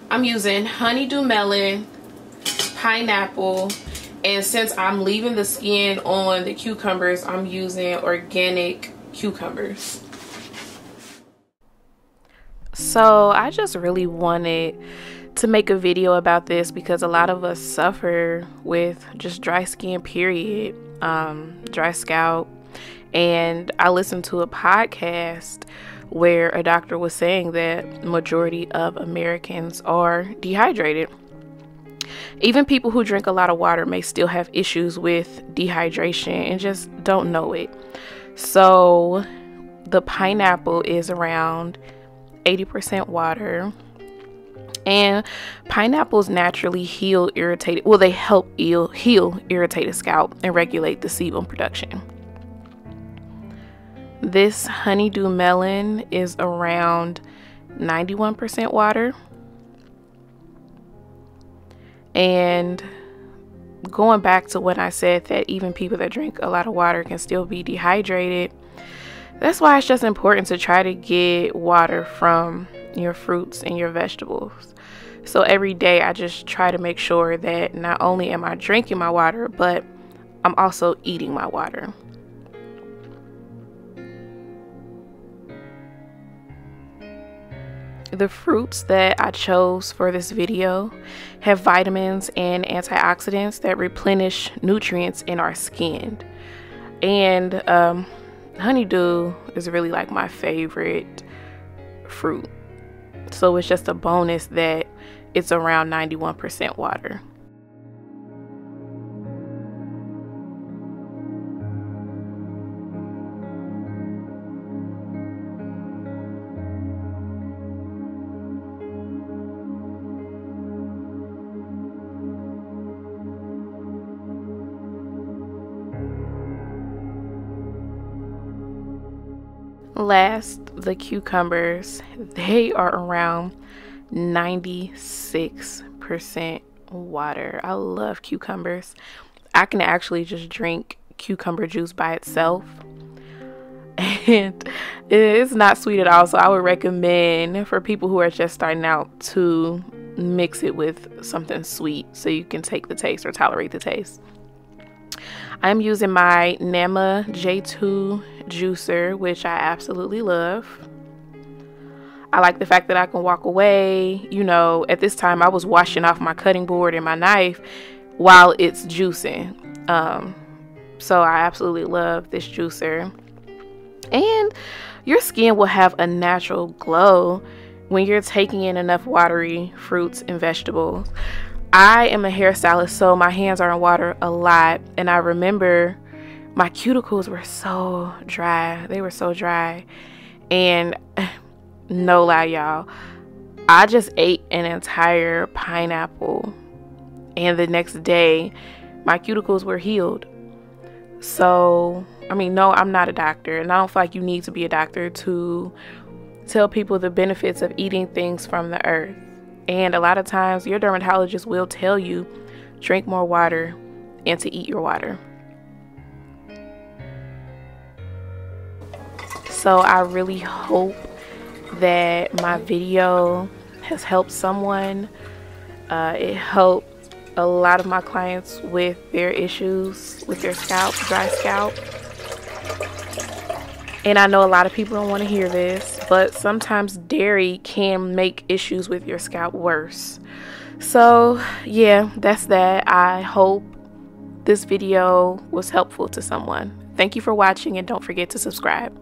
I'm using honeydew melon, pineapple, and since I'm leaving the skin on the cucumbers, I'm using organic cucumbers. So I just really wanted to make a video about this because a lot of us suffer with just dry skin, period, dry scalp. And I listened to a podcast where a doctor was saying that majority of Americans are dehydrated. Even people who drink a lot of water may still have issues with dehydration and just don't know it. So the pineapple is around 80% water, and pineapples naturally heal irritated, well, they help heal irritated scalp and regulate the sebum production. This honeydew melon is around 91% water. And going back to when I said that even people that drink a lot of water can still be dehydrated, that's why it's just important to try to get water from your fruits and your vegetables. So every day I just try to make sure that not only am I drinking my water, but I'm also eating my water. The fruits that I chose for this video have vitamins and antioxidants that replenish nutrients in our skin. And honeydew is really like my favorite fruit. So it's just a bonus that it's around 91% water. Last, the cucumbers, they are around 96% water. I love cucumbers. I can actually just drink cucumber juice by itself, and it's not sweet at all. So I would recommend for people who are just starting out to mix it with something sweet so you can take the taste or tolerate the taste. I'm using my Nama J2 juicer, which I absolutely love. I like the fact that I can walk away. You know, at this time I was washing off my cutting board and my knife while it's juicing. So I absolutely love this juicer. And your skin will have a natural glow when you're taking in enough watery fruits and vegetables. I am a hairstylist, so my hands are in water a lot, and I remember my cuticles were so dry. They were so dry, and no lie, y'all, I just ate an entire pineapple, and the next day my cuticles were healed. So I mean, no, I'm not a doctor, and I don't feel like you need to be a doctor to tell people the benefits of eating things from the earth. And a lot of times your dermatologist will tell you drink more water and to eat your water. So I really hope that my video has helped someone. It helped a lot of my clients with their issues with their scalp, dry scalp. And I know a lot of people don't want to hear this, but sometimes dairy can make issues with your scalp worse. So yeah, that's that. I hope this video was helpful to someone. Thank you for watching, and don't forget to subscribe.